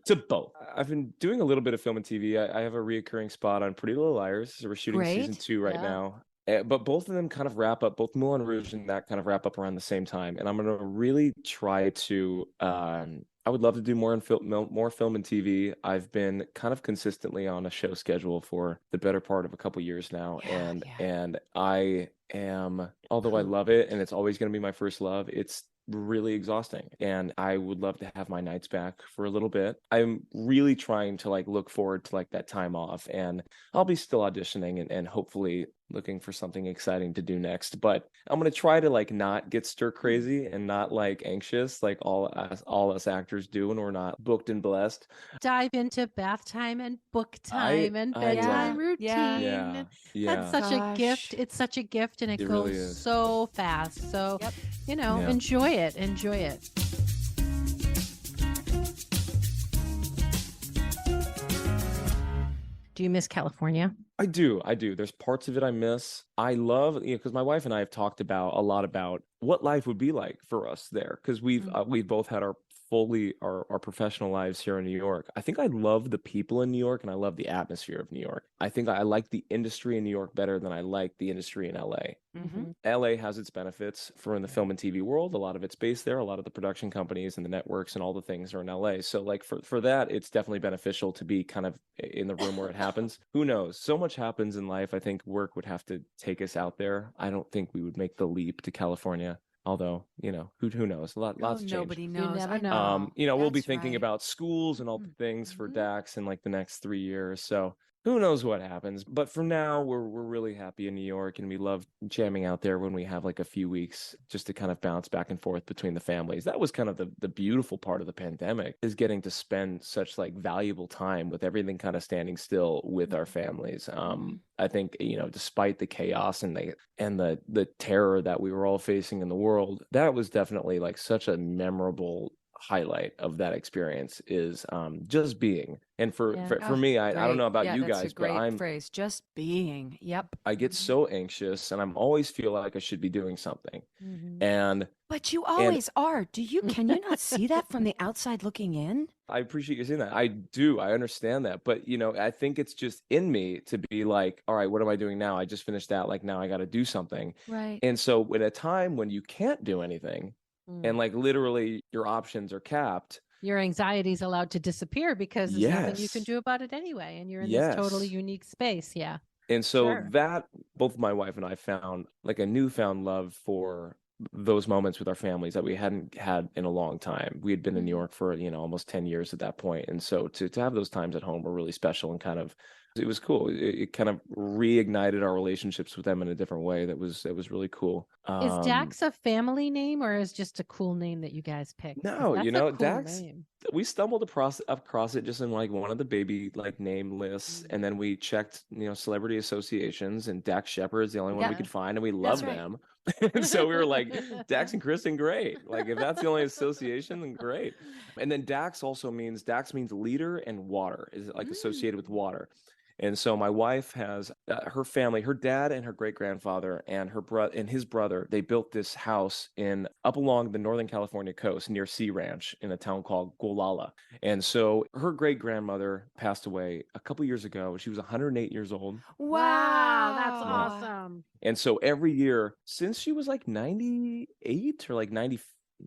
To both. I've been doing a little bit of film and TV. I have a reoccurring spot on Pretty Little Liars. So we're shooting season Great. 2 right Yeah. now. But both of them kind of wrap up, both Moulin Rouge and that kind of wrap up around the same time. And I'm going to really try to, I would love to do more in more film and TV. I've been kind of consistently on a show schedule for the better part of a couple years now. Yeah, And I am, although I love it and it's always going to be my first love, it's really exhausting, and I would love to have my nights back for a little bit. I'm really trying to like look forward to like that time off, and I'll be still auditioning and hopefully looking for something exciting to do next. But I'm gonna try to like not get stir crazy and not like anxious like all us actors do when we're not booked and blessed. Dive into bath time and book time and bedtime routine. Yeah. Yeah, That's such a Gosh. gift. It's such a gift, and it It goes really is. so fast. So, Yep. Yeah. enjoy it. Enjoy it. Do you miss California? I do. There's parts of it I miss. I love, because my wife and I have talked about a lot about what life would be like for us there, because we've both had our fully our professional lives here in New York, I think I love the people in New York and I love the atmosphere of New York. I think I like the industry in New York better than I like the industry in LA. Mm-hmm. LA has its benefits for in the film and TV world. A lot of it's based there. A lot of the production companies and the networks and all the things are in LA. So like for that, it's definitely beneficial to be kind of in the room where it happens. Who knows? So much happens in life. I think work would have to take us out there. I don't think we would make the leap to California. Although, who knows? Lots change. Nobody knows. never I know. We'll be That's thinking right. about schools and all the things for Mhm. Dax in like the next 3 years. So who knows what happens? But for now, we're really happy in New York, and we love jamming out there when we have like a few weeks just to kind of bounce back and forth between the families. That was kind of the beautiful part of the pandemic, is getting to spend such like valuable time with everything kind of standing still with our families. I think, despite the chaos and the terror that we were all facing in the world, that was definitely like such a memorable highlight of that experience is just being. And for me, I don't know about you guys, but great phrase, just being. Yep. I get so anxious and I'm always feel like I should be doing something. And But you always are. Can you not see that from the outside looking in? I appreciate you saying that. I do. I understand that. But, I think it's just in me to be like, all right, what am I doing now? I just finished that. Like, now I got to do something. Right. And so at a time when you can't do anything and like literally your options are capped, Your anxiety is allowed to disappear because there's nothing you can Yes. do about it anyway. And you're in this totally Yes. unique space. Yeah. And so Sure. that both my wife and I found like a newfound love for those moments with our families that we hadn't had in a long time. We had been in New York for, almost 10 years at that point. And so to have those times at home were really special and kind of, it was cool. It kind of reignited our relationships with them in a different way. That was really cool. Is Dax a family name or is just a cool name that you guys picked? 'Cause No, that's a cool Dax, name. we stumbled across it just in like one of the baby like name lists, and then we checked, celebrity associations, and Dax Shepard's the only one we Yeah. could find, and we That's love right. them. And so we were like, Dax and Kristen, great. Like if that's the only association, then great. And then Dax means leader, and water is like associated with water. And so my wife has her family, her dad and her great grandfather and her brother and his brother. They built this house up along the Northern California coast near Sea Ranch in a town called Gualala. And so her great grandmother passed away a couple years ago. She was 108 years old. Wow. That's awesome. And so every year since she was like 98 or like 90,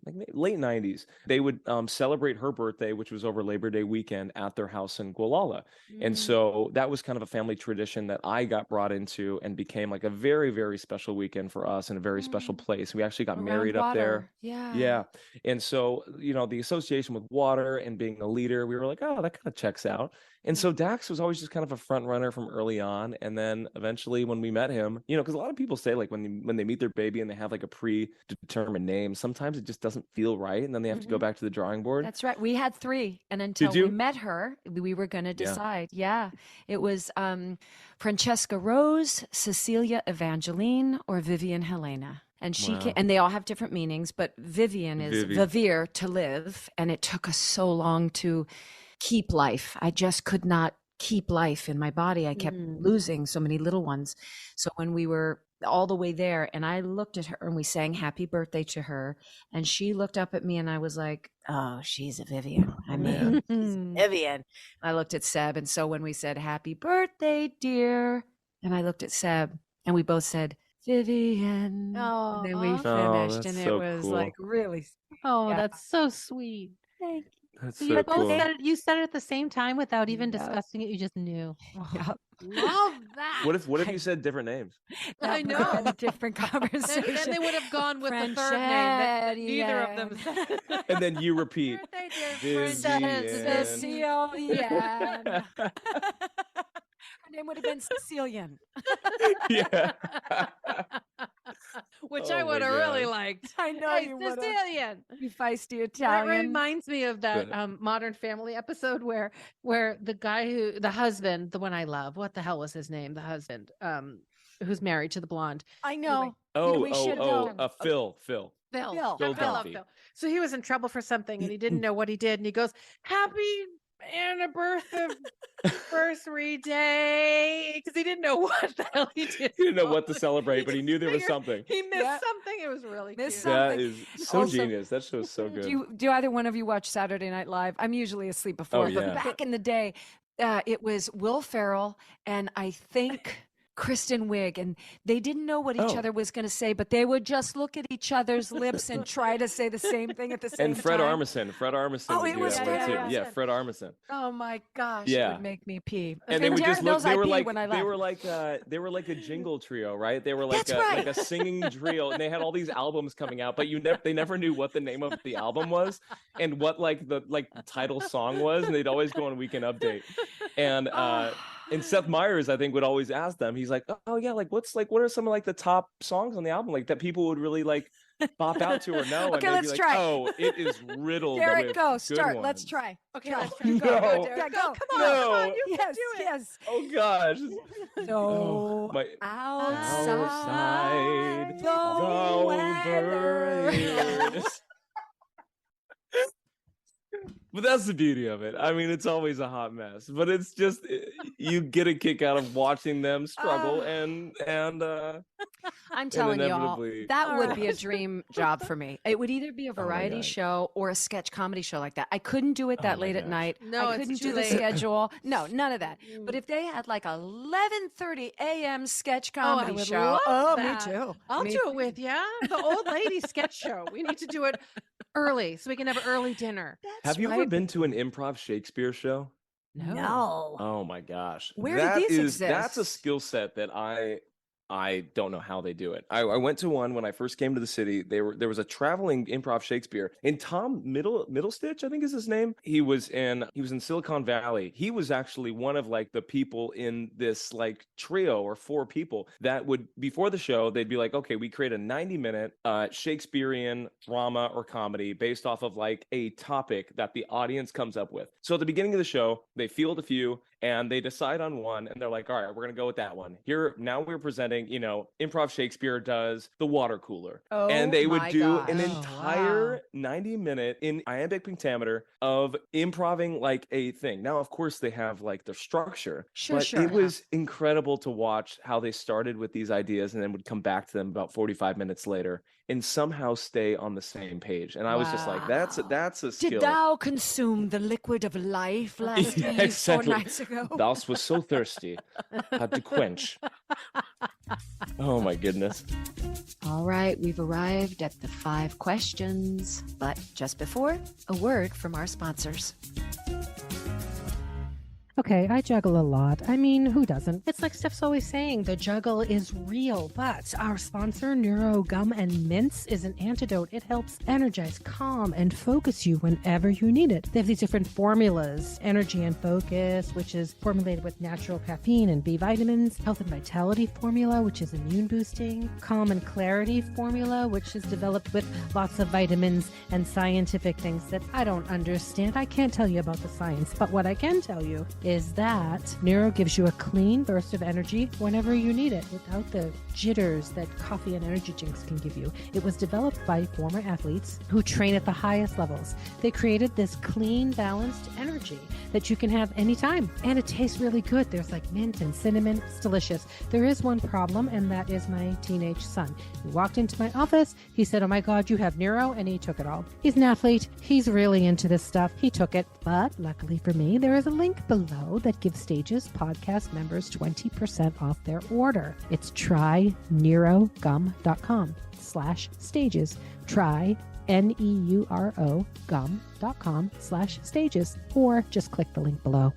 like late 90s, they would celebrate her birthday, which was over Labor Day weekend, at their house in Gualala. And so that was kind of a family tradition that I got brought into and became like a very, very special weekend for us and a very special place. We actually got married up there. Yeah. And so, the association with water and being a leader, we were like, oh, that kind of checks out. And so Dax was always just kind of a front runner from early on. And then eventually when we met him, because a lot of people say like when they meet their baby and they have like a predetermined name, sometimes it just doesn't feel right. And then they have to go back to the drawing board. That's right. We had 3. And until we met her, we were going to decide. Yeah. It was Francesca Rose, Cecilia Evangeline, or Vivian Helena. And and they all have different meanings, but Vivian is vivere, to live. And it took us so long to keep life. I just could not keep life in my body. I kept losing so many little ones. So when we were all the way there and I looked at her and we sang happy birthday to her, and she looked up at me and I was like, oh, she's a Vivian. I mean, she's a Vivian. I looked at Seb. And so when we said happy birthday, dear, and I looked at Seb and we both said, Vivian. Oh, and then we finished, and so it was cool. like really. Oh, Yeah. that's so sweet. Thank you. That's So so you both cool. said it. You said it at the same time without even Yep. discussing it. You just knew. Yep. Love that. What if you said different names? I That would've been know. a different conversation. Then they would have gone with the third name that neither of them said. And then you repeat. Birthday, dear Vivian. Cecilian. Her name would have been Cecilian. Yeah. Which Oh I my would have really God. liked. I know Hey, you would have. Sicilian. You feisty That Italian. reminds me of that Modern Family episode where the guy the husband, the one I love, what the hell was his name? The husband, who's married to the blonde. I know. Oh, we should know. Phil. Phil. Phil. I love Dunphy. Phil. So he was in trouble for something and he didn't know what he did. And he goes, happy anniversary day, because he didn't know what the hell he did. He didn't know what to celebrate, but he knew there was something. He missed Yeah. something. It was really Missed cute. something. That is so Also, genius. That show is so good. Do either one of you watch Saturday Night Live? I'm usually asleep before, yeah. but back in the day, it was Will Ferrell and I think Kristen Wiig, and they didn't know what each other was going to say, but they would just look at each other's lips and try to say the same thing at the same time. And Fred Armisen. Fred Armisen. Oh, would it do was that Fred one, too. Armisen. Yeah, Fred Armisen. Oh my gosh, Yeah. it would make me pee. And they would Derek just look. knows They I were pee like when I they laugh. were like a jingle trio, right? They were like That's right. like a singing trio, and they had all these albums coming out, but they never knew what the name of the album was and what the title song was, and they'd always go on Weekend Update. And Seth Meyers, I think, would always ask them. He's like, "Oh yeah, what are some of the top songs on the album that people would really bop out to or know?" Okay, and they'd let's be like, try. "Oh, it is riddled Derek, with go. good Start. Let's ones." try. Okay, Try. let's try. No. Go, Yeah, Derek. go. Come on, No. come on. You Yes, can do it. yes. Oh gosh. So My outside the weather. is. But that's the beauty of it. I mean, it's always a hot mess, but it's just you get a kick out of watching them struggle and I'm telling you all, inevitably- that would be a dream job for me. It would either be a variety gosh. show or a sketch comedy show like that. I couldn't do it that my late at gosh. night. No, I it's couldn't too do late. the schedule. No, none of that. But if they had like a 11:30 a.m. sketch comedy would show, love me that. too. I'll Me do it with you. The old lady sketch show. We need to do it early so we can have early dinner. Have you ever been to an improv Shakespeare show? No. Oh my gosh. Where did these That's a exist? skill set that I don't know how they do it. I went to one when I first came to the city. There was a traveling improv Shakespeare, and Tom Middlestitch, I think is his name. He was in Silicon Valley. He was actually one of the people in this trio or four people that would, before the show, they'd be like, okay, we create a 90-minute Shakespearean drama or comedy based off of a topic that the audience comes up with. So at the beginning of the show, they field a few and they decide on one, and they're like, all right, we're gonna go with that one. Here now we're presenting, improv Shakespeare does the water cooler. Oh And they would my do gosh. an Oh, entire wow. 90-minute in iambic pentameter of improving a thing. Now, of course, they have their structure, Sure, but sure. it was incredible to watch how they started with these ideas and then would come back to them about 45 minutes later and somehow stay on the same page. And I was just like, that's a skill. Did thou consume the liquid of life last Yeah, eve 4 exactly. nights ago? Thou was so thirsty, had to quench. Oh my goodness. All right, we've arrived at the 5 questions. But just before, a word from our sponsors. Okay, I juggle a lot. I mean, who doesn't? It's like Steph's always saying, the juggle is real. But our sponsor, Neuro Gum and Mints, is an antidote. It helps energize, calm, and focus you whenever you need it. They have these different formulas. Energy and Focus, which is formulated with natural caffeine and B vitamins. Health and Vitality formula, which is immune boosting. Calm and Clarity formula, which is developed with lots of vitamins and scientific things that I don't understand. I can't tell you about the science, but what I can tell you is that Neuro gives you a clean burst of energy whenever you need it without the jitters that coffee and energy drinks can give you. It was developed by former athletes who train at the highest levels. They created this clean, balanced energy that you can have anytime. And it tastes really good. There's mint and cinnamon. It's delicious. There is one problem, and that is my teenage son. He walked into my office. He said, "Oh my God, you have Neuro," and he took it all. He's an athlete. He's really into this stuff. He took it. But luckily for me, there is a link below that gives Stages podcast members 20% off their order. It's tryneurogum.com/stages. Try NEURO gum.com/stages, or just click the link below.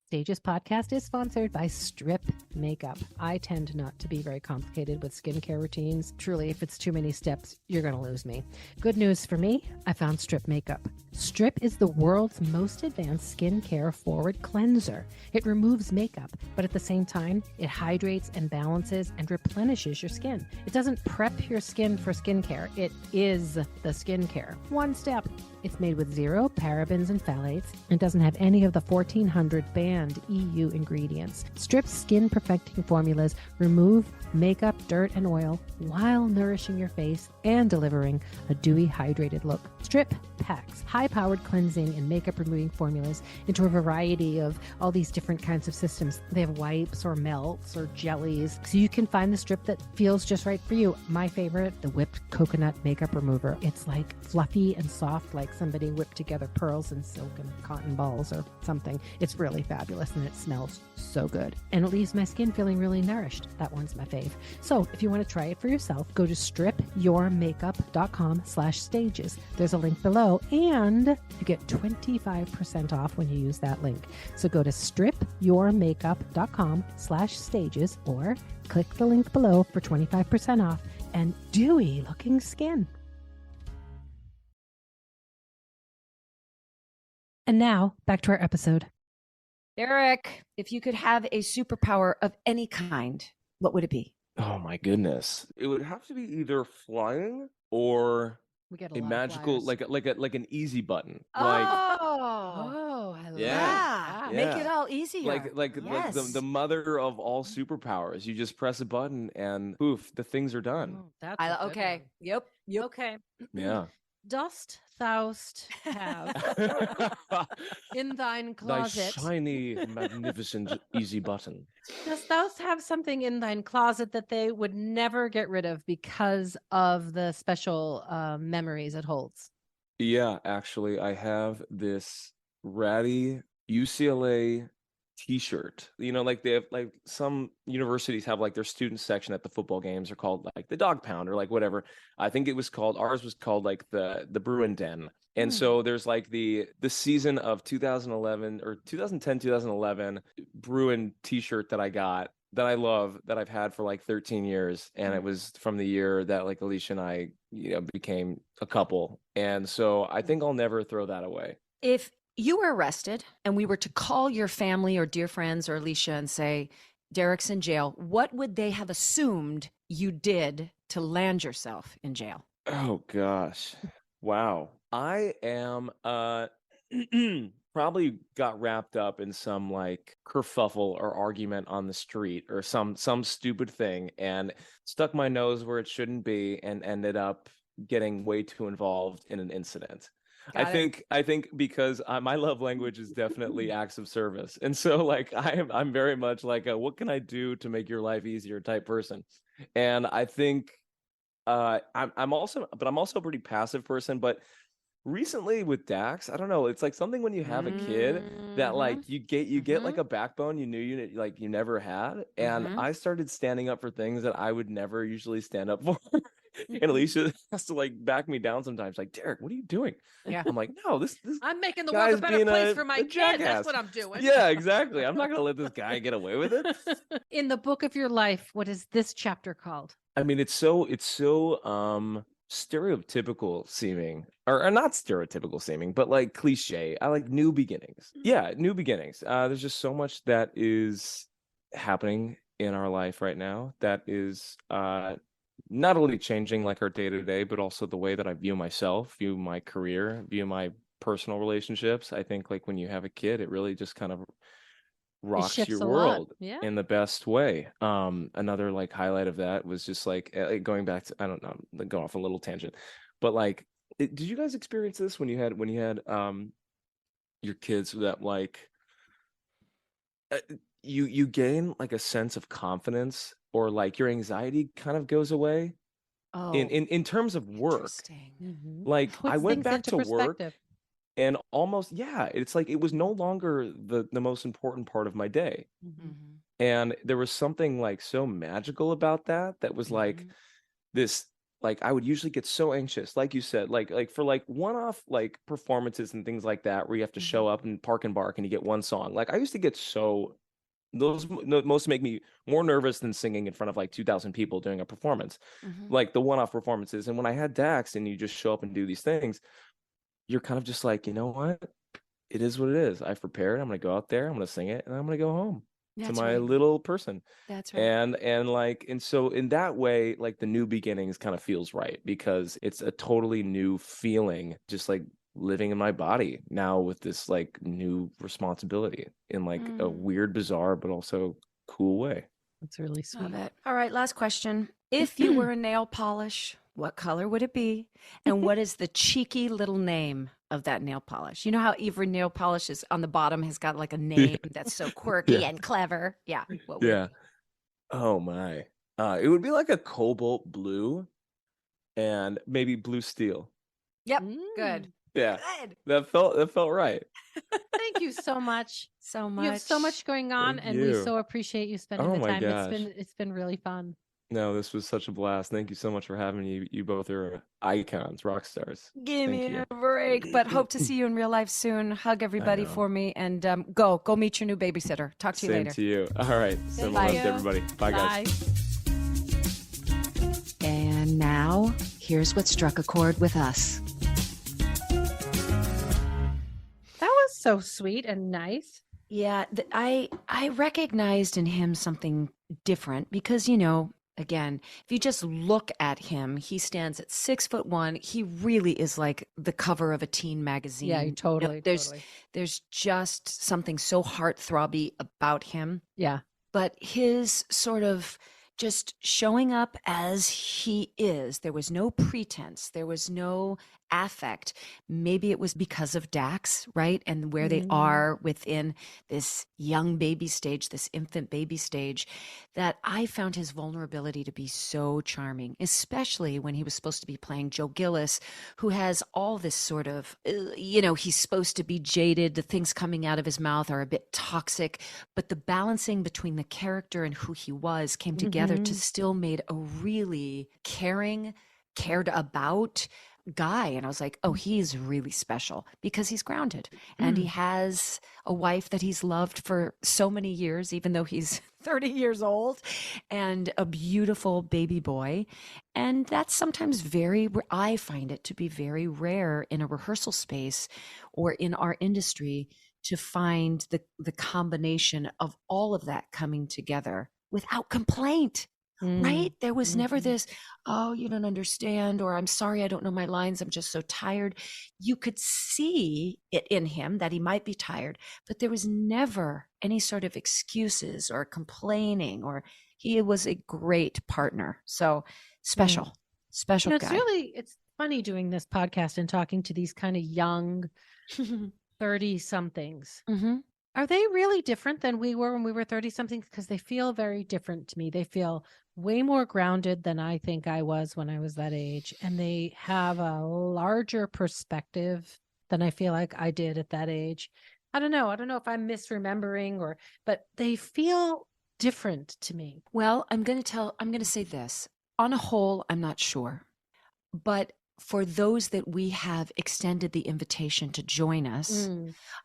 Stages podcast is sponsored by Strip Makeup. I tend not to be very complicated with skincare routines. Truly, if it's too many steps, you're going to lose me. Good news for me, I found Strip Makeup. Strip is the world's most advanced skincare forward cleanser. It removes makeup, but at the same time, it hydrates and balances and replenishes your skin. It doesn't prep your skin for skincare. It is the skincare. One step. It's made with 0 parabens and phthalates and doesn't have any of the 1,400 banned EU ingredients. Strip's skin perfecting formulas remove makeup, dirt, and oil while nourishing your face and delivering a dewy, hydrated look. Strip packs high-powered cleansing and makeup removing formulas into a variety of all these different kinds of systems. They have wipes or melts or jellies, so you can find the strip that feels just right for you. My favorite, the whipped coconut makeup remover. It's like fluffy and soft, like somebody whipped together pearls and silk and cotton balls or something. It's really fabulous and it smells so good. And it leaves my skin feeling really nourished. That one's my fave. So if you want to try it for yourself, go to stripyourmakeup.com/stages. There's a link below and you get 25% off when you use that link. So go to stripyourmakeup.com/stages or click the link below for 25% off and dewy looking skin. And now back to our episode. Derek, if you could have a superpower of any kind, what would it be? Oh my goodness. It would have to be either flying or We get a lot of magical flyers. like an easy button. Oh, I love Yeah. that. Make Yeah. it all easier. Like the mother of all superpowers. You just press a button and poof, the things are done. Oh, that's a good Okay. one. Yep. Okay. Yeah. Dost thou'st have in thine Thy closet? shiny, magnificent, easy button. Dost thou have something in thine closet that they would never get rid of because of the special memories it holds? Yeah, actually, I have this ratty UCLA t-shirt. You know, like they have like some universities have like their student section at the football games are called like the dog pound or like whatever. I think it was called ours was called like the Bruin Den. And so there's like the season of 2011 or 2010, 2011 Bruin t-shirt that I got that I love that I've had for like 13 years. And it was from the year that like Alicia and I, became a couple. And so I think I'll never throw that away. If you were arrested and we were to call your family or dear friends or Alicia and say, Derek's in jail, what would they have assumed you did to land yourself in jail? Oh gosh. Wow. I am probably got wrapped up in some like kerfuffle or argument on the street or some stupid thing and stuck my nose where it shouldn't be and ended up getting way too involved in an incident. I think because my love language is definitely acts of service, and so like I'm very much like a, what can I do to make your life easier type person, and I think I'm also a pretty passive person, but recently with Dax, I don't know, it's like something when you have a kid that like you get like a backbone you knew you never had, and I started standing up for things that I would never usually stand up for. And Alicia has to like back me down sometimes, like, Derek, what are you doing? Yeah. I'm like, no, this I'm making the guy's world a better being place for my kid. jackass. That's what I'm doing. Yeah, exactly. I'm not gonna let this guy get away with it. In the book of your life, what is this chapter called? I mean, it's so stereotypical seeming, or not stereotypical seeming, but like cliche. I like new beginnings. Yeah, new beginnings. There's just so much that is happening in our life right now that is not only changing like our day to day, but also the way that I view myself, view my career, view my personal relationships. I think like when you have a kid, it really just kind of rocks shifts your a lot. world Yeah. in the best way. Another like highlight of that was just like going back to, I don't know, go off a little tangent, but like, did you guys experience this when you had your kids that like you gain like a sense of confidence or like your anxiety kind of goes away in terms of work? Interesting. Like I Puts went things back into to work perspective. and almost, yeah, it's like it was no longer the most important part of my day. And there was something like so magical about that was like this, like I would usually get so anxious, like you said, like for like one-off like performances and things like that where you have to show up and park and bark and you get one song. Like I used to get so, those most make me more nervous than singing in front of like 2,000 people doing a performance, like the one-off performances. And when I had Dax and you just show up and do these things, you're kind of just like, you know what? It is what it is. I've prepared. I'm going to go out there. I'm going to sing it and I'm going to go home to my little person. That's right. And so in that way, like the new beginnings kind of feels right because it's a totally new feeling, just like living in my body now with this like new responsibility in like a weird, bizarre, but also cool way. That's really sweet. Love it. All right, last question. If you were a nail polish, what color would it be? And what is the cheeky little name of that nail polish? You know how every nail polish is on the bottom has got like a name that's so quirky and clever. Yeah. What would it be? Oh my. It would be like a cobalt blue and maybe blue steel. Yep. Good. Yeah. Good. That felt right. Thank you so much. So much. You have so much going on, Thank and we you. so appreciate you spending Oh the my time. gosh. It's been really fun. No, this was such a blast. Thank you so much for having me. You both are icons, rock stars. Give Thank me you. a break, but hope to see you in real life soon. Hug everybody know. for me, and go meet your new babysitter. Talk to you Same later. to you. All right. Send love to everybody. Bye, guys. And now, here's what struck a chord with us. That was so sweet and nice. Yeah, I recognized in him something different because, again, if you just look at him, he stands at 6'1". He really is like the cover of a teen magazine. Yeah, totally. There's just something so heartthrobby about him. Yeah. But his sort of just showing up as he is, there was no pretense, there was no affect. Maybe it was because of Dax, right? And where they are within this young baby stage, this infant baby stage, that I found his vulnerability to be so charming, especially when he was supposed to be playing Joe Gillis, who has all this sort of, he's supposed to be jaded. The things coming out of his mouth are a bit toxic, but the balancing between the character and who he was came together to still made a really cared about guy. And I was like, oh, he's really special because he's grounded and he has a wife that he's loved for so many years, even though he's 30 years old, and a beautiful baby boy. And that's sometimes I find it to be very rare in a rehearsal space or in our industry to find the combination of all of that coming together without complaint. Right? There was never this, oh, you don't understand, or I'm sorry, I don't know my lines. I'm just so tired. You could see it in him that he might be tired, but there was never any sort of excuses or complaining, or he was a great partner. So special guy. It's funny doing this podcast and talking to these kind of young 30 somethings. Are they really different than we were when we were 30 somethings? Because they feel very different to me. They feel way more grounded than I think I was when I was that age. And they have a larger perspective than I feel like I did at that age. I don't know if I'm misremembering but they feel different to me. Well, I'm going to say this. On a whole, I'm not sure. But for those that we have extended the invitation to join us,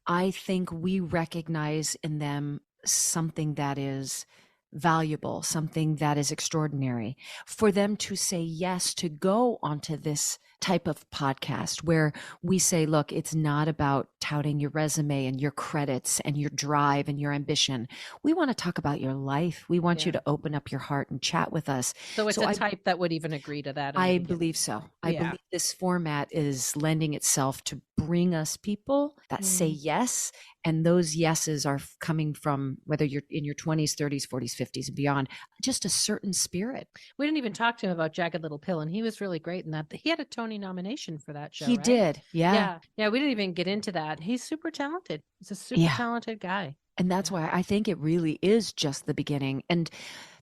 I think we recognize in them something that is valuable, something that is extraordinary. For them to say yes to go onto this type of podcast where we say, look, it's not about touting your resume and your credits and your drive and your ambition. We want to talk about your life. We want you to open up your heart and chat with us. So it's a type that would even agree to that. I believe so. I believe this format is lending itself to bring us people that say yes. And those yeses are coming from, whether you're in your 20s, 30s, 40s, 50s, and beyond, just a certain spirit. We didn't even talk to him about Jagged Little Pill, and he was really great in that. He had a Tony nomination for that show. He right? did. Yeah. Yeah. We didn't even get into that. He's super talented. He's a super talented guy. And that's why I think it really is just the beginning. And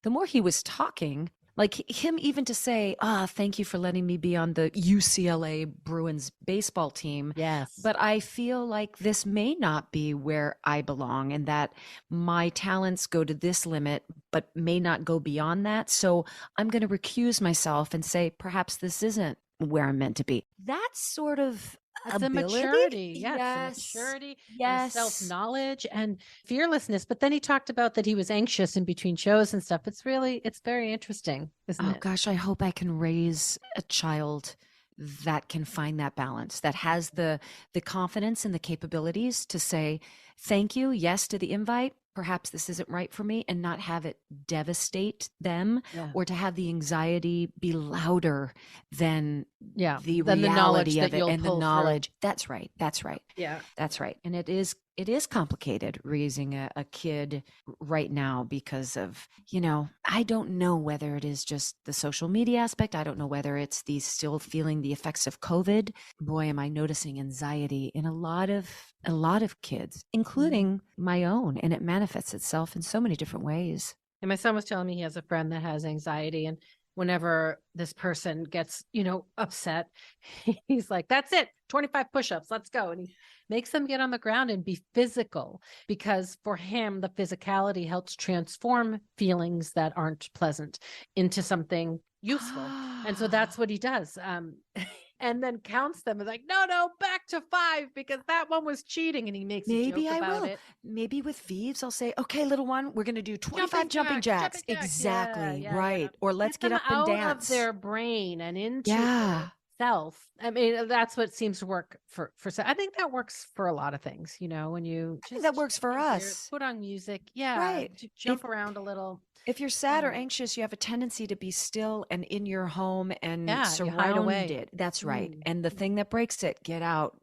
the more he was talking, like him even to say, thank you for letting me be on the UCLA Bruins baseball team. Yes. But I feel like this may not be where I belong and that my talents go to this limit, but may not go beyond that. So I'm going to recuse myself and say, perhaps this isn't where I'm meant to be. That's sort of That's a maturity. Yes. It's a maturity. Yes. Self-knowledge and fearlessness. But then he talked about that he was anxious in between shows and stuff. It's very interesting, isn't it? Oh gosh, I hope I can raise a child that can find that balance, that has the confidence and the capabilities to say, thank you, yes to the invite, perhaps this isn't right for me, and not have it devastate them, or to have the anxiety be louder than the reality of it and the knowledge. That's right. That's right. Yeah. That's right. And it is complicated raising a kid right now because of, I don't know whether it is just the social media aspect. I don't know whether it's still feeling the effects of COVID. Boy, am I noticing anxiety in a lot of kids, including my own, and it manifests itself in so many different ways. And my son was telling me he has a friend that has anxiety, and whenever this person gets, upset, he's like, that's it, 25 push-ups, let's go. And he makes them get on the ground and be physical, because for him, the physicality helps transform feelings that aren't pleasant into something useful. And so that's what he does. And then counts them and like, no, back to 5 because that one was cheating. And he makes a joke about it. Maybe with Vives, I'll say, okay, little one, we're going to do 25 jumping jacks. Exactly. Yeah, right. Or let's get up and dance. Out of their brain and into self. I mean, that's what seems to work for. I think that works for a lot of things, when you I think that works for us. Put on music. Yeah. Right. Jump around a little. If you're sad or anxious, you have a tendency to be still and in your home and surrounded. That's right. And the thing that breaks it, get out,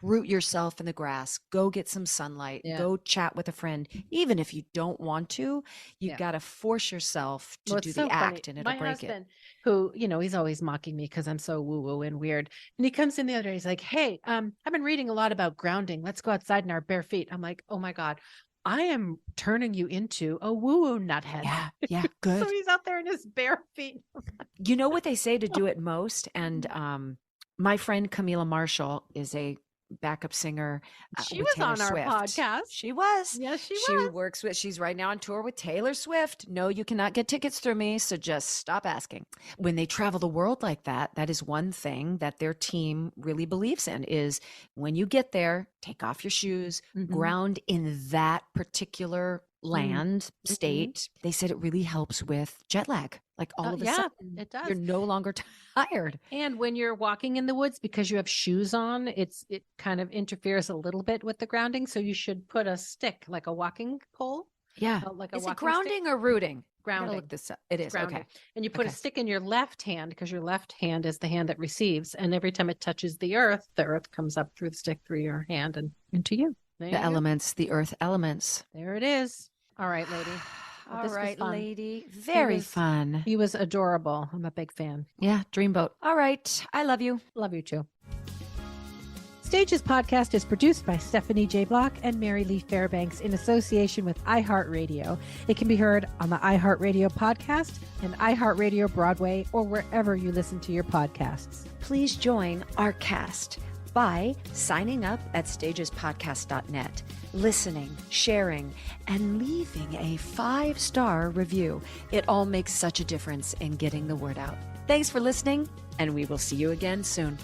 root yourself in the grass, go get some sunlight, go chat with a friend. Even if you don't want to, you got to force yourself to do the act, and it'll break it. My husband, who, he's always mocking me because I'm so woo-woo and weird. And he comes in the other day, he's like, hey, I've been reading a lot about grounding. Let's go outside in our bare feet. I'm like, oh my God, I am turning you into a woo-woo nuthead. Yeah, good. So he's out there in his bare feet. You know what they say to do it most? And my friend Camila Marshall is a backup singer. She was on our podcast. She was. Yes, she was. She's right now on tour with Taylor Swift. No, you cannot get tickets through me, so just stop asking. When they travel the world like that, that is one thing that their team really believes in, is when you get there, take off your shoes, ground in that particular land, state. They said it really helps with jet lag. Like all of a sudden, it does. You're no longer tired. And when you're walking in the woods, because you have shoes on, it kind of interferes a little bit with the grounding. So you should put a stick, like a walking pole. Yeah. Is it grounding or rooting? Grounding. Look this up. It is. Grounding. Okay. And you put a stick in your left hand, because your left hand is the hand that receives. And every time it touches the earth comes up through the stick, through your hand and into you. The elements, the earth elements. There it is. All right, lady. All right, lady. Very fun. He was adorable. I'm a big fan. Yeah, dreamboat. All right. I love you. Love you too. Stages podcast is produced by Stephanie J. Block and Mary Lee Fairbanks in association with iHeartRadio. It can be heard on the iHeartRadio podcast and iHeartRadio Broadway, or wherever you listen to your podcasts. Please join our cast by signing up at stagespodcast.net, listening, sharing, and leaving a 5-star review. It all makes such a difference in getting the word out. Thanks for listening, and we will see you again soon.